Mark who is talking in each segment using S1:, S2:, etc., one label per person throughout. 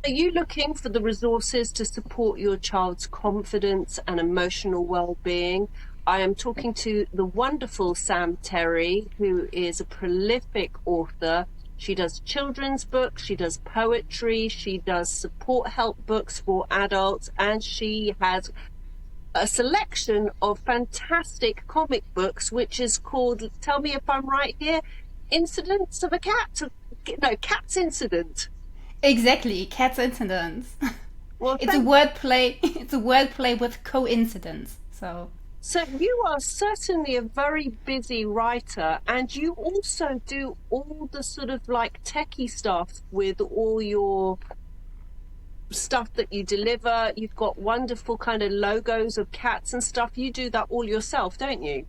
S1: Are you looking for the resources to support your child's confidence and emotional well-being? I am talking to the wonderful Sam Terry, who is a prolific author. She does children's books, she does poetry, she does support help books for adults, and she has a selection of fantastic comic books, which is called, tell me if I'm right here, Incidents of a Cat? No, Cat's Incident.
S2: Exactly, cat's incidents.
S1: Well,
S2: It's a
S1: thank
S2: wordplay. It's a wordplay with coincidence. So
S1: So you are certainly a very busy writer, and you also do all the sort of like techie stuff with all your stuff that you deliver. You've got wonderful kind of logos of cats and stuff. You do that all yourself, don't you?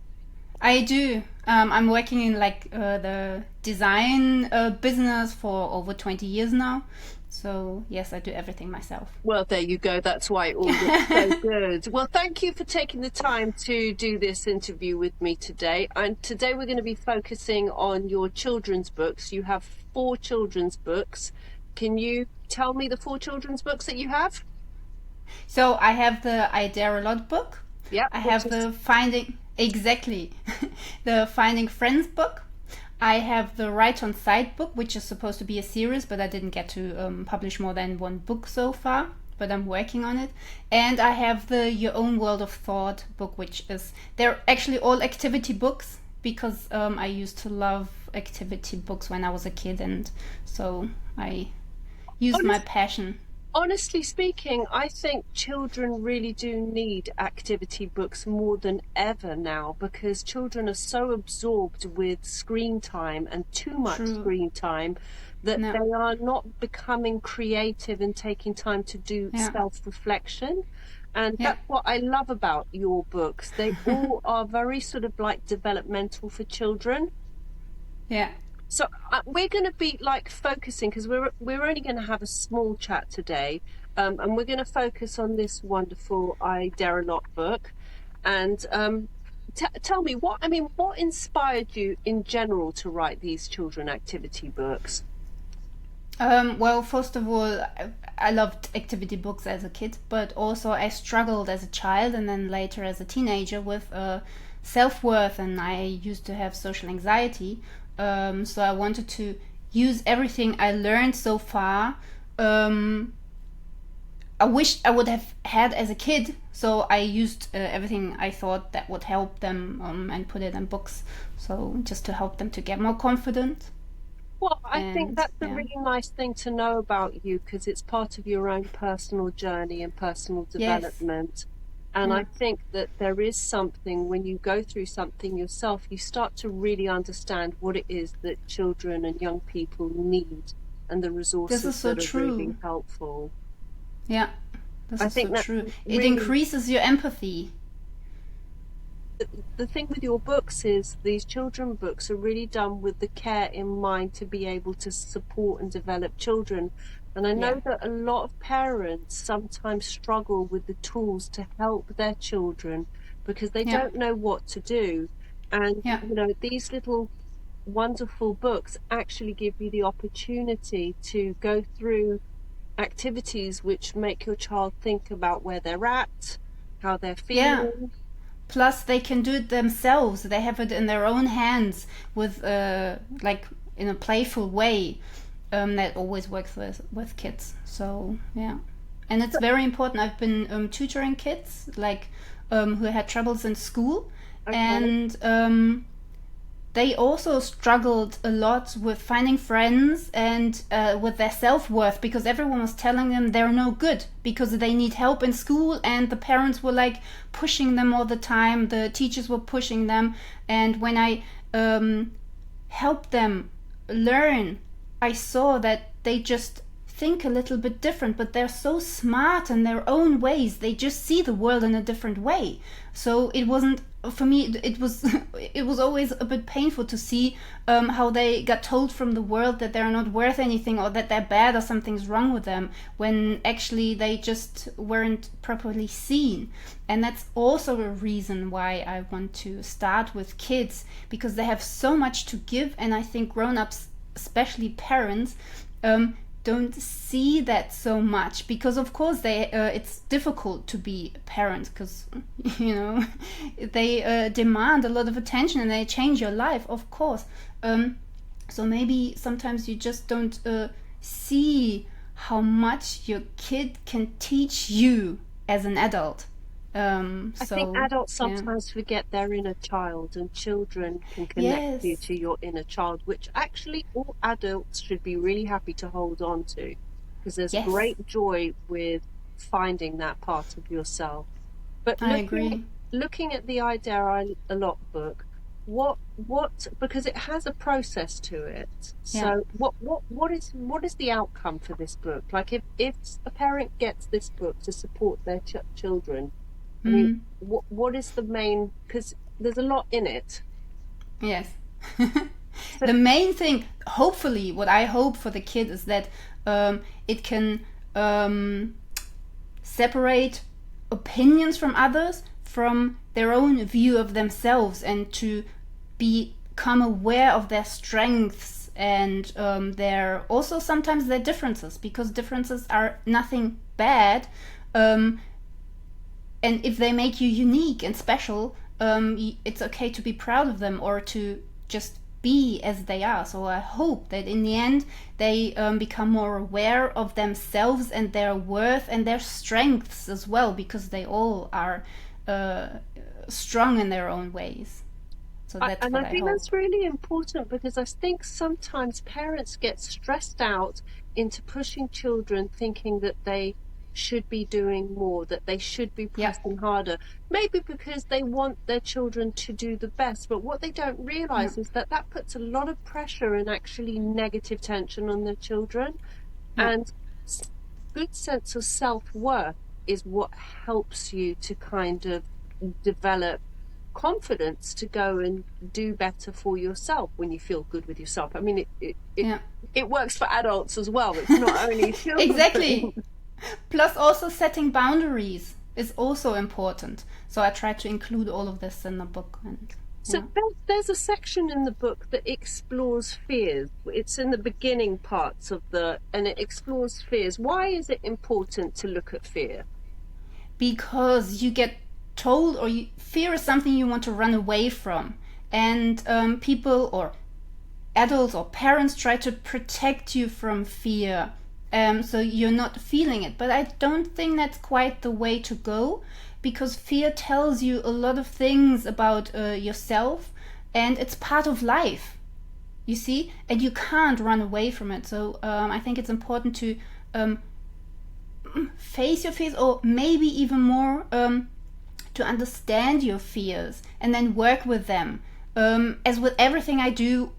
S2: I do. I'm working in like the design business for over 20 years now. So yes, I do everything myself.
S1: Well, there you go. That's why it all looks so good. Well, thank you for taking the time to do this interview with me today. And today we're going to be focusing on your children's books. You have four children's books. Can you tell me the four children's books that you have?
S2: So I have the I Dare a Lot book.
S1: Yep,
S2: I
S1: which
S2: have
S1: is
S2: the Finding exactly the Finding Friends book. I have the Right on Side book, which is supposed to be a series, but I didn't get to publish more than one book so far. But I'm working on it. And I have the Your Own World of Thought book, which is they're actually all activity books because I used to love activity books when I was a kid, and so I used my
S1: honest,
S2: passion.
S1: honestly speaking, I think children really do need activity books more than ever now because children are so absorbed with screen time and too much
S2: True.
S1: screen time that
S2: No.
S1: they are not becoming creative and taking time to do
S2: Yeah.
S1: self-reflection. And
S2: Yeah.
S1: that's what I love about your books. They all are very sort of like developmental for children.
S2: Yeah.
S1: So we're going to be like focusing because we're only going to have a small chat today, and we're going to focus on this wonderful I Dare a Lot book. And tell me what I mean. What inspired you in general to write these children activity books?
S2: Well, first of all, I loved activity books as a kid, but also I struggled as a child and then later as a teenager with self worth, and I used to have social anxiety. So I wanted to use everything I learned so far. Um, I wish I would have had as a kid, so I used everything I thought that would help them and put it in books. So just to help them to get more confident.
S1: Well, I think
S2: And
S1: that's a
S2: yeah,
S1: really nice thing to know about you because it's part of your own personal journey and personal
S2: yes,
S1: development. And I
S2: yeah.
S1: think that there is something when you go through something yourself, you start to really understand what it is that children and young people need and the
S2: This is
S1: resources
S2: so
S1: that are really
S2: true.
S1: helpful.
S2: Yeah, this
S1: I
S2: is so
S1: think that's
S2: true. It
S1: really
S2: increases your empathy.
S1: the thing with your books is these children books are really done with the care in mind to be able to support and develop children. And I
S2: Yeah,
S1: know that a lot of parents sometimes struggle with the tools to help their children because they
S2: yeah,
S1: don't know what to do. And,
S2: yeah.
S1: these little wonderful books actually give you the opportunity to go through activities which make your child think about where they're at, how they're
S2: Yeah.
S1: feeling.
S2: Plus, they can do it themselves. They have it in their own hands with, like, in a playful way. That always works with kids. So yeah, and it's very important. I've been tutoring kids like who had troubles in school,
S1: Okay.
S2: and they also struggled a lot with finding friends and with their self-worth because everyone was telling them they're no good because they need help in school, and the parents were like pushing them all the time, the teachers were pushing them. And when I helped them learn, I saw that they just think a little bit different, but they're so smart in their own ways. They just see the world in a different way. So it wasn't for me. It was it was always a bit painful to see how they got told from the world that they're not worth anything or that they're bad or something's wrong with them when actually they just weren't properly seen. And that's also a reason why I want to start with kids, because they have so much to give, and I think grown-ups, especially parents, don't see that so much, because of course it's difficult to be a parent, because you know they demand a lot of attention and they change your life, of course. So maybe sometimes you just don't see how much your kid can teach you as an adult.
S1: I think adults
S2: Yeah.
S1: sometimes forget their inner child, and children can connect you
S2: Yes.
S1: to your inner child, which actually all adults should be really happy to hold on to, because there's
S2: Yes,
S1: great joy with finding that part of yourself. But
S2: I
S1: looking
S2: agree.
S1: looking at the I Dare a Lot book, what because it has a process to it.
S2: Yeah.
S1: So what is the outcome for this book? Like if a parent gets this book to support their children, I mean,
S2: Mm,
S1: what is the main? Because there's a lot in it.
S2: yes.
S1: So
S2: The main thing, hopefully, what I hope for the kid is that it can separate opinions from others from their own view of themselves, and to become aware of their strengths and their also sometimes their differences, because differences are nothing bad. Um, and if they make you unique and special, it's okay to be proud of them, or to just be as they are. So I hope that in the end they become more aware of themselves and their worth and their strengths as well, because they all are strong in their own ways. So that's
S1: and
S2: what
S1: I
S2: I
S1: think
S2: hope.
S1: that's really important, because I think sometimes parents get stressed out into pushing children, thinking that they should be doing more, that they should be
S2: Yeah.
S1: pressing harder, maybe because they want their children to do the best. But what they don't
S2: Yeah.
S1: realize is that that puts a lot of pressure and actually negative tension on their children.
S2: Yeah.
S1: And good sense of self-worth is what helps you to kind of develop confidence to go and do better for yourself when you feel good with yourself. I mean,
S2: Yeah.
S1: it works for adults as well. It's not only children.
S2: Exactly. Plus, also setting boundaries is also important. So I try to include all of this in the book. And
S1: So
S2: yeah.
S1: there's a section in the book that explores fears. It's in the beginning parts of and it explores fears. Why is it important to look at fear?
S2: Because you get told, or fear is something you want to run away from, and people or adults or parents try to protect you from fear, so you're not feeling it. But I don't think that's quite the way to go, because fear tells you a lot of things about yourself, and it's part of life, you see, and you can't run away from it. So I think it's important to face your fears, or maybe even more, to understand your fears and then work with them. As with everything I do,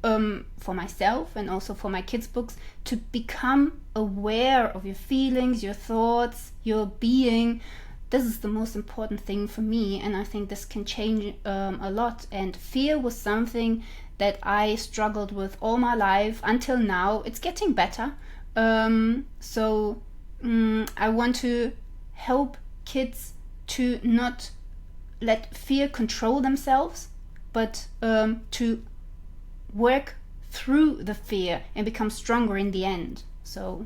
S2: for myself and also for my kids' books, to become aware of your feelings, your thoughts, your being. This is the most important thing for me, and I think this can change a lot. And fear was something that I struggled with all my life until now. It's getting better. I want to help kids to not let fear control themselves, but to work through the fear and become stronger in the end. So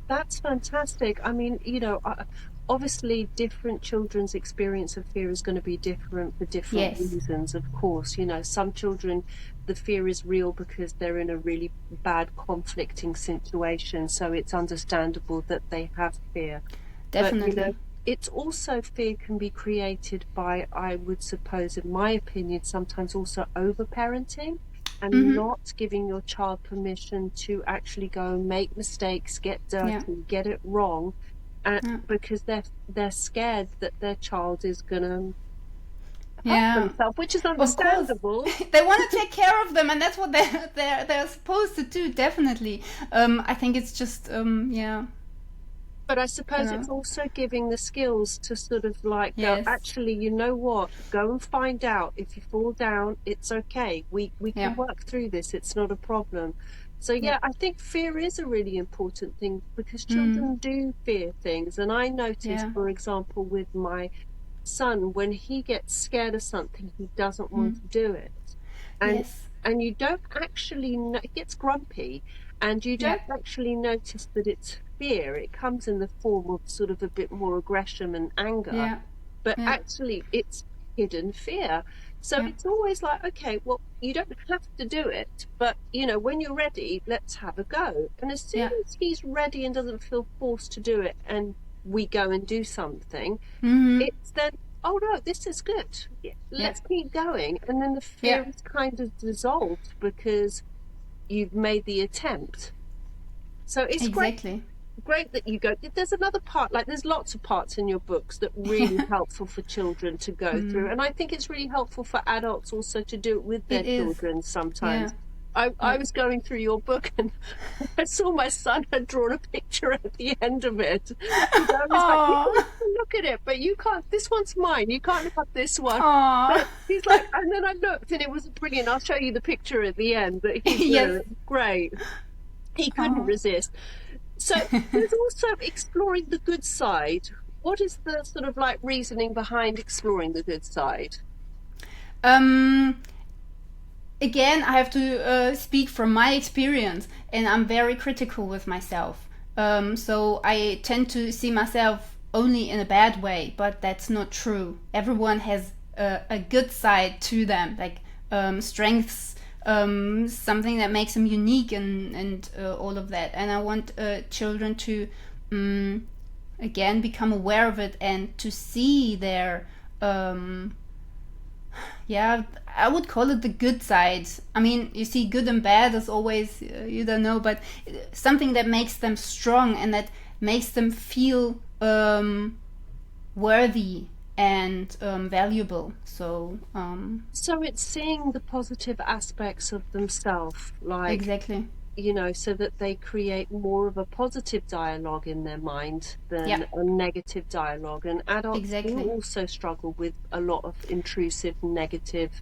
S1: That's fantastic. I mean, obviously different children's experience of fear is going to be different for different
S2: yes,
S1: reasons, of course. Some children, the fear is real because they're in a really bad conflicting situation, so it's understandable that they have fear. But,
S2: definitely.
S1: it's also fear can be created by, I would suppose, in my opinion, sometimes also overparenting and
S2: Mm-hmm.
S1: not giving your child permission to actually go and make mistakes, get
S2: Yeah.
S1: dirty, get it wrong,
S2: Yeah.
S1: because they're scared that their child is gonna hurt
S2: Yeah.
S1: themselves, which is
S2: Of course.
S1: understandable.
S2: They want to take care of them, and that's what they're supposed to do. Definitely. I think it's just yeah.
S1: But I
S2: I
S1: suppose it's
S2: know.
S1: also giving the skills to sort of like go,
S2: Yes.
S1: actually, you know what? Go and find out. If you fall down, it's okay. We
S2: Yeah.
S1: can work through this. It's not a problem. So
S2: Yeah.
S1: yeah, I think fear is a really important thing, because
S2: Mm.
S1: children do fear things. And I notice,
S2: Yeah.
S1: for example, with my son, when he gets scared of something, he doesn't want
S2: Mm.
S1: to do it. And
S2: Yes.
S1: and you don't actually know, he gets grumpy, And you
S2: Yeah.
S1: don't actually notice that it's fear. It comes in the form of sort of a bit more aggression and anger,
S2: Yeah.
S1: but
S2: Yeah.
S1: actually it's hidden fear. So
S2: Yeah.
S1: it's always like, okay, well, you don't have to do it, but when you're ready, let's have a go. And as soon
S2: Yeah.
S1: as he's ready and doesn't feel forced to do it, and we go and do something,
S2: Mm-hmm.
S1: it's then, oh no, this is good. Yeah,
S2: Yeah.
S1: let's keep going. And then the
S2: Yeah.
S1: fear is kind of dissolved because you've made the attempt. So it's
S2: Exactly.
S1: great that you go. There's another part, like there's lots of parts in your books that really helpful for children to go through. And I think it's really helpful for adults also to do it with their
S2: It is.
S1: children
S2: Yeah.
S1: sometimes. I
S2: Yeah.
S1: was going through your book and I saw my son had drawn a picture at the end of it. And I was like, you can
S2: Aww.
S1: have a look at it, but you can't, this one's mine. You can't have this one.
S2: Aww.
S1: But he's like, and then I looked and it was brilliant. I'll show you the picture at the end that he
S2: Yes.
S1: drew. Great. He couldn't
S2: Aww.
S1: resist. So there's also exploring the good side. What is the sort of like reasoning behind exploring the good side?
S2: Um, Again, I have to speak from my experience, and I'm very critical with myself. So I tend to see myself only in a bad way, but that's not true. Everyone has a good side to them, like strengths, something that makes them unique, and all of that. And I want children to again become aware of it and to see their yeah, I would call it the good side. I mean, you see, good and bad is always, you don't know, but something that makes them strong and that makes them feel worthy and valuable.
S1: So it's seeing the positive aspects of themselves, like,
S2: Exactly.
S1: So that they create more of a positive dialogue in their mind than
S2: Yeah,
S1: a negative dialogue. And adults do
S2: exactly.
S1: also struggle with a lot of intrusive negative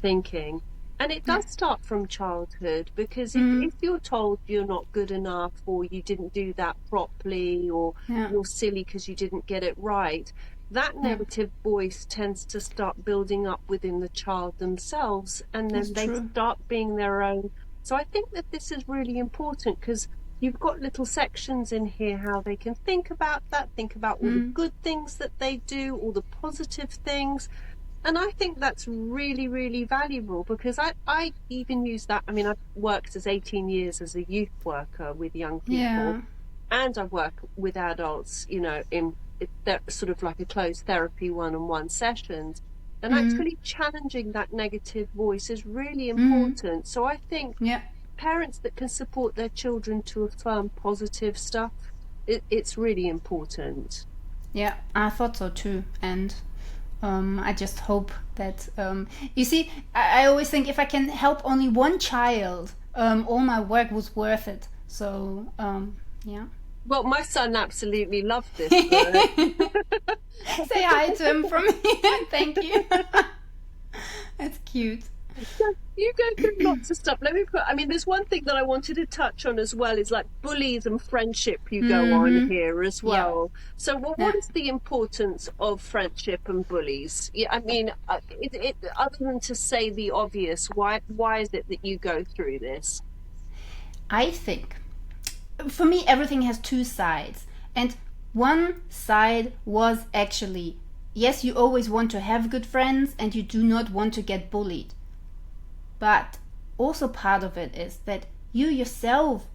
S1: thinking. And it
S2: Yeah.
S1: does start from childhood, because
S2: Mm,
S1: if you're told you're not good enough, or you didn't do that properly, or
S2: yeah,
S1: you're silly because you didn't get it right, that
S2: yeah,
S1: negative voice tends to start building up within the child themselves, and
S2: that's
S1: then they
S2: true.
S1: start being their own. So I think that this is really important, because you've got little sections in here how they can think about that, think about all the
S2: Mm,
S1: good things that they do, all the positive things. And I think that's really, really valuable, because I even use that. I mean, I've worked as 18 years as a youth worker with young people,
S2: yeah.
S1: and I work with adults, in sort of like a closed therapy one-on-one sessions. And
S2: Mm,
S1: actually challenging that negative voice is really
S2: mm,
S1: important. So I think
S2: yeah.
S1: parents that can support their children to affirm positive stuff, it's really important.
S2: Yeah, I thought so too. And I just hope that you see, I always think if I can help only one child, all my work was worth it. So yeah.
S1: Well, my son absolutely loved this book.
S2: Say hi to him from me. Thank you. That's cute.
S1: So you go through lots of stuff. I mean, there's one thing that I wanted to touch on as well, is like bullies and friendship you go on
S2: Mm-hmm.
S1: here as
S2: Yeah.
S1: well. So what
S2: Yeah.
S1: is the importance of friendship and bullies? Yeah, I mean, other than to say the obvious, why is it that you go through this?
S2: I think for me everything has two sides. And one side was actually, yes, you always want to have good friends and you do not want to get bullied. But also part of it is that you yourself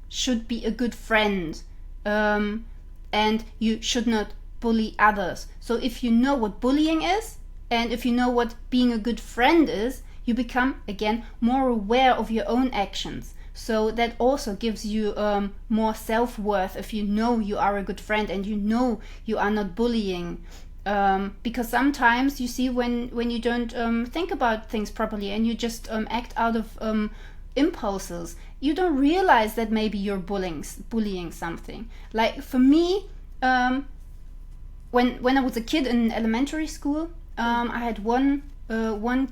S2: should be a good friend, and you should not bully others. So if you know what bullying is, and if you know what being a good friend is, you become again more aware of your own actions. So that also gives you more self-worth if you know you are a good friend and you know you are not bullying. Because sometimes you see when you don't think about things properly and you just act out of impulses, you don't realize that maybe you're bullying something. Like for me, when I was a kid in elementary school, I had one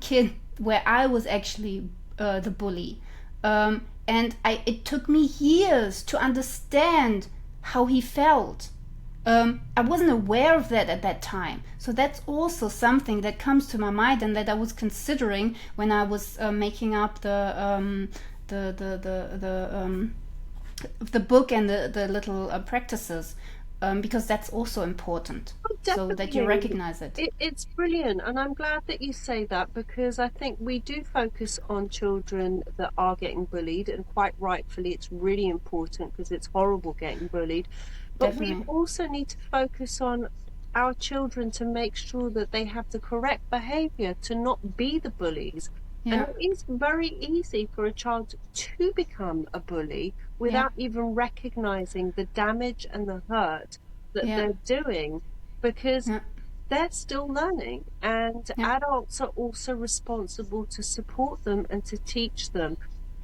S2: kid where I was actually the bully, and it took me years to understand how he felt. I wasn't aware of that at that time. So that's also something that comes to my mind and that I was considering when I was making up the book and the little practices, because that's also important,
S1: Oh,
S2: so that you
S1: definitely.
S2: recognize it.
S1: It's brilliant, and I'm glad that you say that, because I think we do focus on children that are getting bullied, and quite rightfully, it's really important because it's horrible getting bullied. But we
S2: Definitely.
S1: also need to focus on our children to make sure that they have the correct behavior to not be the bullies. And
S2: Yeah.
S1: it is very easy for a child to become a bully
S2: Yeah.
S1: without even recognizing the damage and the hurt that
S2: Yeah.
S1: they're doing, because
S2: Yeah.
S1: they're still learning, and
S2: Yeah.
S1: adults are also responsible to support them and to teach them.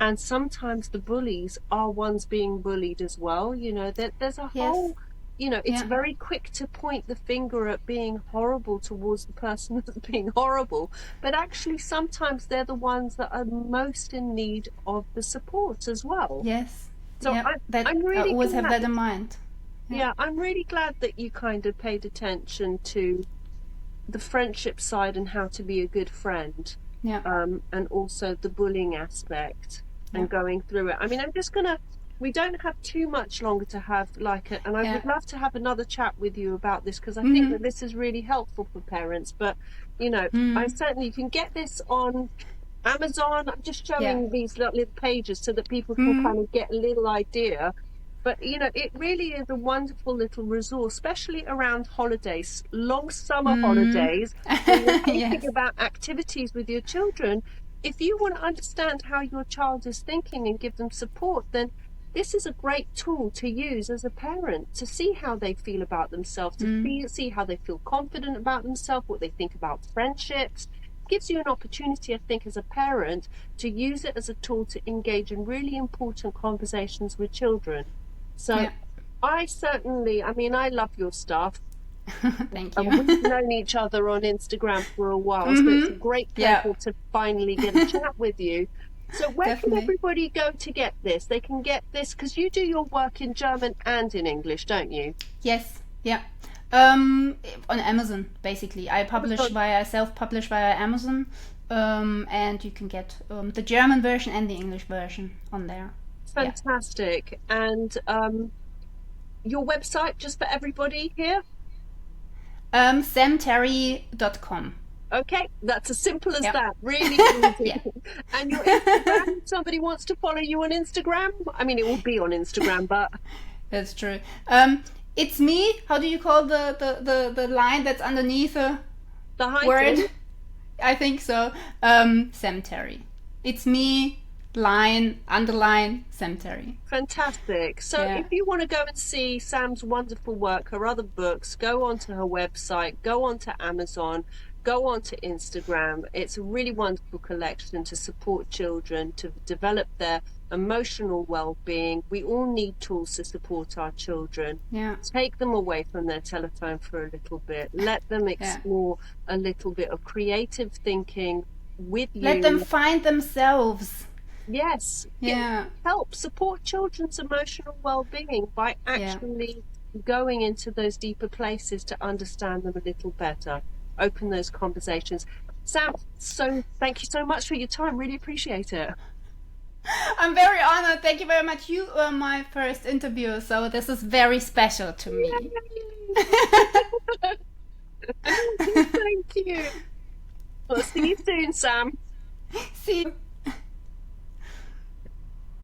S1: And sometimes the bullies are ones being bullied as well. There's a
S2: Yes.
S1: whole, it's
S2: Yeah.
S1: very quick to point the finger at being horrible towards the person that's being horrible, but actually sometimes they're the ones that are most in need of the support as well.
S2: Yes.
S1: So
S2: Yeah. That
S1: I'm
S2: I
S1: really
S2: always have
S1: glad.
S2: that in mind. Yeah.
S1: Yeah, I'm really glad that you kind of paid attention to the friendship side and how to be a good friend,
S2: Yeah.
S1: and also the bullying aspect
S2: Yeah.
S1: and going through it. I mean, we don't have too much longer to have and I
S2: Yeah.
S1: would love to have another chat with you about this, because I think
S2: Mm-hmm.
S1: that this is really helpful for parents. But, I
S2: Mm.
S1: certainly, you can get this on Amazon. I'm just
S2: Yeah.
S1: showing these little pages so that people can
S2: Mm.
S1: kind of get a little idea. But, it really is a wonderful little resource, especially around holidays, long summer
S2: Mm.
S1: holidays, when you're thinking
S2: Yes.
S1: about activities with your children. If you want to understand how your child is thinking and give them support, then this is a great tool to use as a parent to see how they feel about themselves, to see how they feel confident about themselves, what they think about friendships. Gives you an opportunity, I think, as a parent, to use it as a tool to engage in really important conversations with children. So
S2: Yeah.
S1: I mean, I love your stuff,
S2: Thank
S1: and
S2: you.
S1: we've known each other on Instagram for a while, so it's a
S2: Mm-hmm.
S1: great
S2: Yeah.
S1: pleasure to finally get a chat with you. So where can
S2: Definitely.
S1: everybody go to get this? They can get this because you do your work in German and in English, don't you?
S2: Yes. Yeah. Um, on Amazon, basically. I
S1: Amazon.
S2: self-publish via Amazon, and you can get the German version and the English version on there. Yeah.
S1: Fantastic. And your website, just for everybody here?
S2: Samterry.com.
S1: Okay, that's as simple as
S2: Yeah.
S1: that. Really easy.
S2: Yeah.
S1: And your Instagram, if somebody wants to follow you on Instagram, I mean, it will be on Instagram, but
S2: That's true. It's me. How do you call the line that's underneath a
S1: the
S2: word?
S1: hyphen.
S2: I think so. Sam Terry. It's me, line, underline, Sam Terry.
S1: Fantastic. So
S2: Yeah.
S1: if you want to go and see Sam's wonderful work, her other books, go onto her website, go onto Amazon, go onto Instagram. It's a really wonderful collection to support children to develop their emotional well-being. We all need tools to support our children.
S2: Yeah.
S1: Take them away from their telephone for a little bit. Let them explore a little bit of creative thinking with you.
S2: Let them find themselves.
S1: Yes.
S2: Yeah.
S1: Help support children's emotional well-being by actually going into those deeper places to understand them a little better. Open those conversations. Sam, thank you so much for your time. Really appreciate it.
S2: I'm very honored. Thank you very much. You were my first interview, so this is very special to me.
S1: Thank you. We'll see you soon, Sam.
S2: See you.